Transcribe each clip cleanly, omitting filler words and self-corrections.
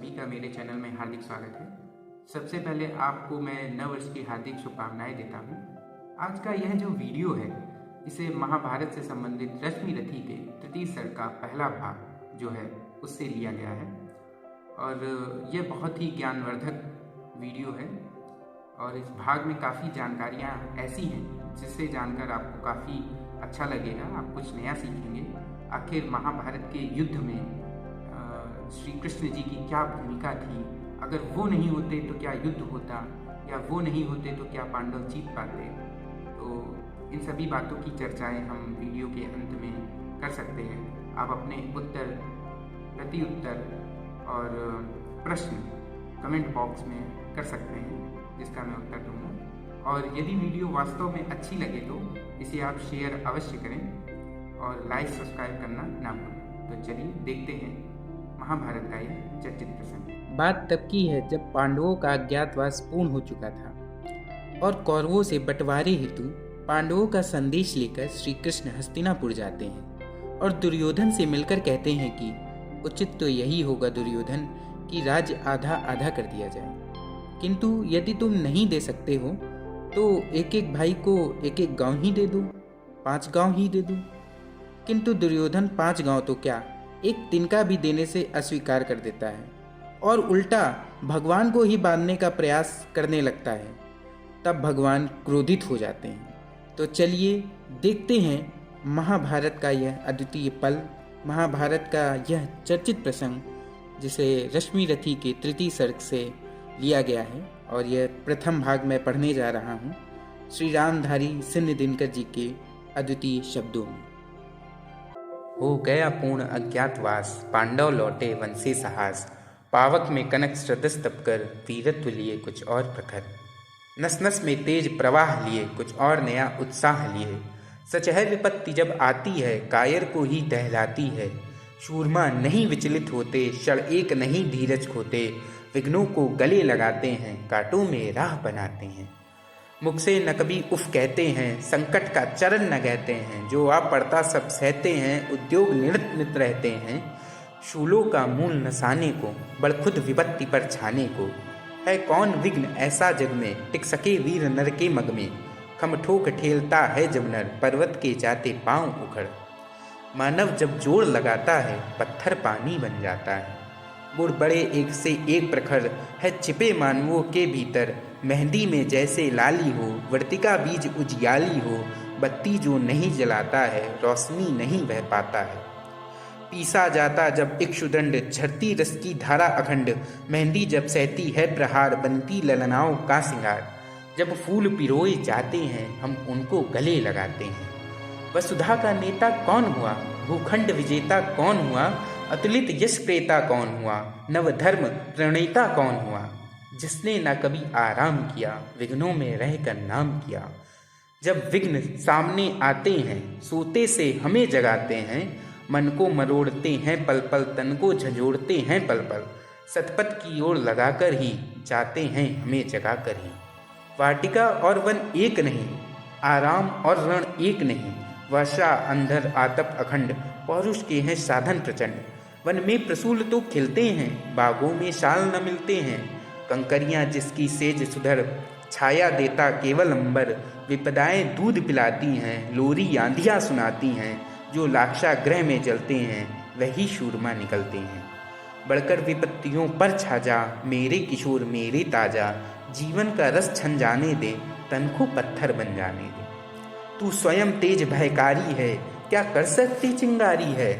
सभी का मेरे चैनल में हार्दिक स्वागत है। सबसे पहले आपको मैं नव वर्ष की हार्दिक शुभकामनाएं देता हूं। आज का यह जो वीडियो है इसे महाभारत से संबंधित रश्मि रथी के तृतीय सर्ग का पहला भाग जो है उससे लिया गया है और यह बहुत ही ज्ञानवर्धक वीडियो है और इस भाग में काफ़ी जानकारियाँ ऐसी हैं जिससे जानकर आपको काफ़ी अच्छा लगेगा, आप कुछ नया सीखेंगे। आखिर महाभारत के युद्ध में श्री कृष्ण जी की क्या भूमिका थी, अगर वो नहीं होते तो क्या युद्ध होता, या वो नहीं होते तो क्या पांडव जीत पाते। तो इन सभी बातों की चर्चाएं हम वीडियो के अंत में कर सकते हैं। आप अपने उत्तर, प्रति उत्तर और प्रश्न कमेंट बॉक्स में कर सकते हैं जिसका मैं उत्तर दूंगा। और यदि वीडियो वास्तव में अच्छी लगे तो इसे आप शेयर अवश्य करें और लाइक सब्सक्राइब करना ना भूलें। तो चलिए देखते हैं महाभारत का यह चर्चित प्रसंग। बात तब की है जब पांडवों का अज्ञातवास पूर्ण हो चुका था और कौरवों से बंटवारे हेतु पांडवों का संदेश लेकर श्री कृष्ण हस्तिनापुर जाते हैं और दुर्योधन से मिलकर कहते हैं कि उचित तो यही होगा दुर्योधन कि राज्य आधा आधा कर दिया जाए, किंतु यदि तुम नहीं दे सकते हो तो एक एक भाई को एक एक गांव ही दे दो, 5 गांव ही दे दो। किंतु दुर्योधन 5 गांव तो क्या, एक तिनका भी देने से अस्वीकार कर देता है और उल्टा भगवान को ही बांधने का प्रयास करने लगता है। तब भगवान क्रोधित हो जाते हैं। तो चलिए देखते हैं महाभारत का यह अद्वितीय पल, महाभारत का यह चर्चित प्रसंग जिसे रश्मि रथी के तृतीय सर्ग से लिया गया है और यह प्रथम भाग में पढ़ने जा रहा हूँ श्री रामधारी सिंह दिनकर जी के अद्वितीय शब्दों में। हो गया पूर्ण अज्ञातवास, पांडव लौटे वन से साहस, पावक में कनक स्रदस तपकर, वीरत्व लिए कुछ और प्रखर, नस नस में तेज प्रवाह लिए कुछ और नया उत्साह लिए। सच है विपत्ति जब आती है, कायर को ही दहलाती है, शूरमा नहीं विचलित होते, क्षण एक नहीं धीरज खोते, विघ्नों को गले लगाते हैं, कांटों में राह बनाते हैं। मुख से न कभी उफ कहते हैं, संकट का चरण न कहते हैं, जो आ पड़ता सब सहते हैं, उद्योग निरत नित रहते हैं, शूलों का मूल नसाने को, बड़ खुद विपत्ति पर छाने को। है कौन विघ्न ऐसा जग में, टिक सके वीर नर के मग में, खम ठोक ठेलता है जब नर, पर्वत के जाते पांव उखड़। मानव जब जोड़ लगाता है, पत्थर पानी बन जाता है, गुड़ बड़े एक से एक प्रखर, है छिपे मानवों के भीतर, मेहंदी में जैसे लाली हो, वर्तिका बीज उजियाली हो, बत्ती जो नहीं जलाता है, रोशनी नहीं बह पाता है। पीसा जाता जब इक्षुदंड, झरती रस की धारा अखंड, मेहंदी जब सहती है प्रहार, बनती ललनाओं का सिंगार। जब फूल पिरोए जाते हैं, हम उनको गले लगाते हैं। वसुधा का नेता कौन हुआ, भूखंड विजेता कौन हुआ, अतुलित यश प्रेता कौन हुआ, नवधर्म प्रणेता कौन हुआ, जिसने न कभी आराम किया, विघ्नों में रहकर नाम किया। जब विघ्न सामने आते हैं, सोते से हमें जगाते हैं, मन को मरोड़ते हैं पल पल, तन को झंझोड़ते हैं पल पल, सतपथ की ओर लगाकर ही जाते हैं हमें जगाकर ही। वाटिका और वन एक नहीं, आराम और रण एक नहीं, वर्षा अंधर आतप अखंड, पौरुष के हैं साधन प्रचंड। वन में प्रसूल तो खिलते हैं, बागों में शाल न मिलते हैं, कंकरियाँ जिसकी सेज सुधर, छाया देता केवल अंबर, विपदाएं दूध पिलाती हैं, लोरी आंधियाँ सुनाती हैं, जो लाक्षागृह में जलते हैं वही शूरमा निकलते हैं। बढ़कर विपत्तियों पर छा जा, मेरे किशोर मेरे ताजा, जीवन का रस छन जाने दे, तन को पत्थर बन जाने दे। तू स्वयं तेज भयकारी है, क्या कर सकती चिंगारी है,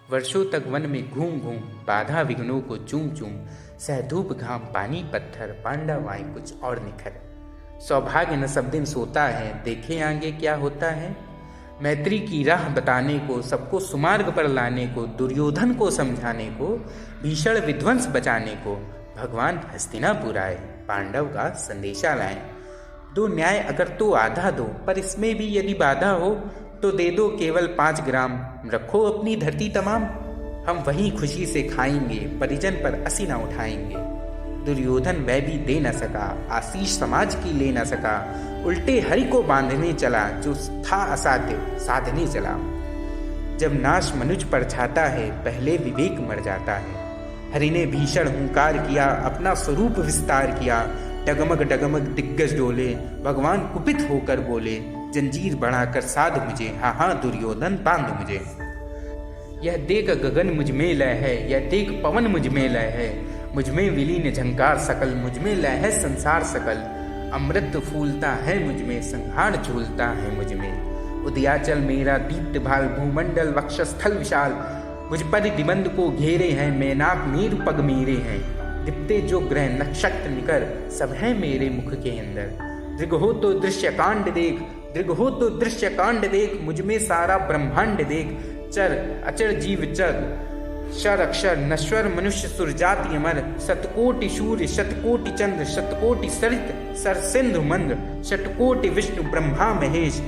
वर्षों तक वन में घूम घूम, बाधा विघ्नों को चूम चूम, सहधूप घाम पानी पत्थर, पांडव आए कुछ और निखर। सौभाग्य न सब दिन सोता है, देखे आगे क्या होता है, मैत्री की राह बताने को, सबको सुमार्ग पर लाने को, दुर्योधन को समझाने को, भीषण विध्वंस बचाने को, भगवान हस्तिनापुर आए, पांडव का संदेशा लाए। दो न्याय अगर तो आधा दो, पर इसमें भी यदि बाधा हो तो दे दो केवल 5 ग्राम, रखो अपनी धरती तमाम, हम वहीं खुशी से खाएंगे, परिजन पर असी न उठाएंगे। दुर्योधन वह भी दे न सका, आशीष समाज की ले न सका, उल्टे हरि को बांधने चला, जो था असाध्य साधने चला। जब नाश मनुज पर छाता है, पहले विवेक मर जाता है, हरि ने भीषण हुंकार किया, अपना स्वरूप विस्तार किया। डगमग डगमग दिग्गज डोले, भगवान कुपित होकर बोले, जंजीर बढ़ाकर साध मुझे, हाँ हाँ दुर्योधन बांध मुझे। यह देख गगन मुझ में लय है, यह देख पवन मुझ में लय है, मुझ में विलीन झंकार सकल, मुझ में लय है संसार सकल। अमृत फूलता है मुझ में, संहार झूलता है मुझ में। उदयाचल मेरा दीप्त भाल, भूमंडल वक्षस्थल विशाल, मुझ पर दिबंध को घेरे हैं, मैनाक मेरु पग मेरे हैं। दिप्ते जो ग्रह नक्षत्र निकर, सब है मेरे मुख के अंदर। दृग हो तो दृश्य कांड देख, दृग हो तो दृश्य कांड देख, मुझ में सारा ब्रह्मांड देख। चर अचर जीव चर, क्षर अक्षर नश्वर मनुष्य सुरजाति अमर। शतकोटि सूर्य शतकोटि चंद्र, शतकोटि सरित सर सिंधु मंद्र। शतकोटि विष्णु ब्रह्मा महेश,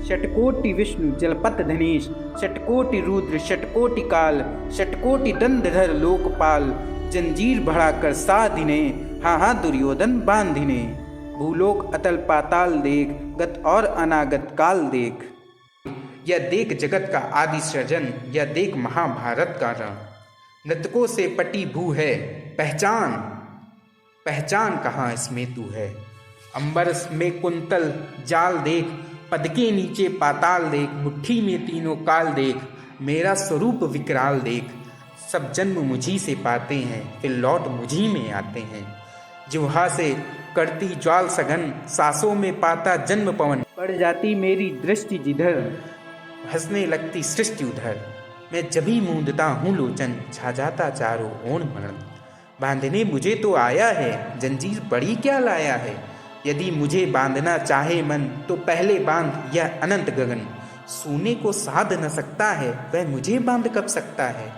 शतकोटि विष्णु जलपत धनेश। शतकोटि रुद्र शतकोटि काल, शतकोटि दंडधर लोकपाल। जंजीर बढ़ाकर साधिने, हाँ हाँ दुर्योधन बांधिने। भूलोक अतल पाताल देख, गत और अनागत काल देख। यह देख जगत का आदि सृजन, यह देख महाभारत का रण। नृतकों से पटी भू है पहचान, पहचान कहाँ इसमें तू है। अंबर में कुंतल जाल देख, पद के नीचे पाताल देख। मुट्ठी में तीनों काल देख, मेरा स्वरूप विकराल देख। सब जन्म मुझी से पाते हैं, फिर लौट मुझी में आते हैं। जिह्वा से करती ज्वाल सघन, सांसों में पाता जन्म पवन। पड़ जाती मेरी दृष्टि जिधर, हंसने लगती सृष्टि उधर। मैं जभी मूंदता हूँ लोचन, छा जाता चारों ओर मरण। बांधने मुझे तो आया है, जंजीर बड़ी क्या लाया है। यदि मुझे बांधना चाहे मन, तो पहले बांध यह अनंत गगन। सोने को साध न सकता है, वह मुझे बांध कब सकता है।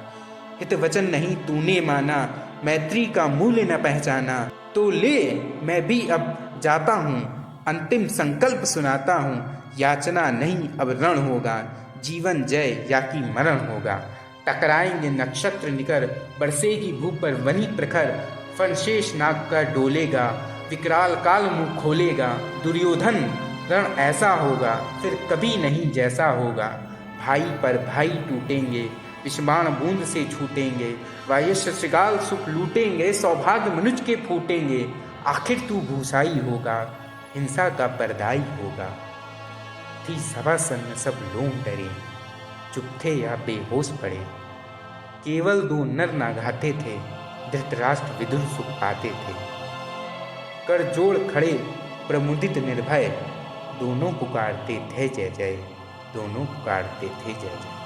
हित वचन नहीं तूने माना, मैत्री का मूल्य न पहचाना। तो ले मैं भी अब जाता हूँ, अंतिम संकल्प सुनाता हूँ। याचना नहीं अब रण होगा, जीवन जय या कि मरण होगा। टकराएंगे नक्षत्र निकर, बरसेगी भू पर वनी प्रखर। फणशेष नाग का डोलेगा, विकराल काल मुंह खोलेगा। दुर्योधन रण ऐसा होगा, फिर कभी नहीं जैसा होगा। भाई पर भाई टूटेंगे, विषबाण बूंद से छूटेंगे। वायस्य श्रृगाल सुख लूटेंगे, सौभाग्य मनुज के फूटेंगे। आखिर तू भूसाई होगा, हिंसा का परदाई होगा। थी सभा सन्न सब लोग डरे, चुप थे या बेहोश पड़े। केवल दो नर नाघाते थे, धृतराष्ट्र विदुर सुख पाते थे। कर जोड़ खड़े प्रमुदित निर्भय, दोनों पुकारते थे जय जय, दोनों पुकारते थे जय जय।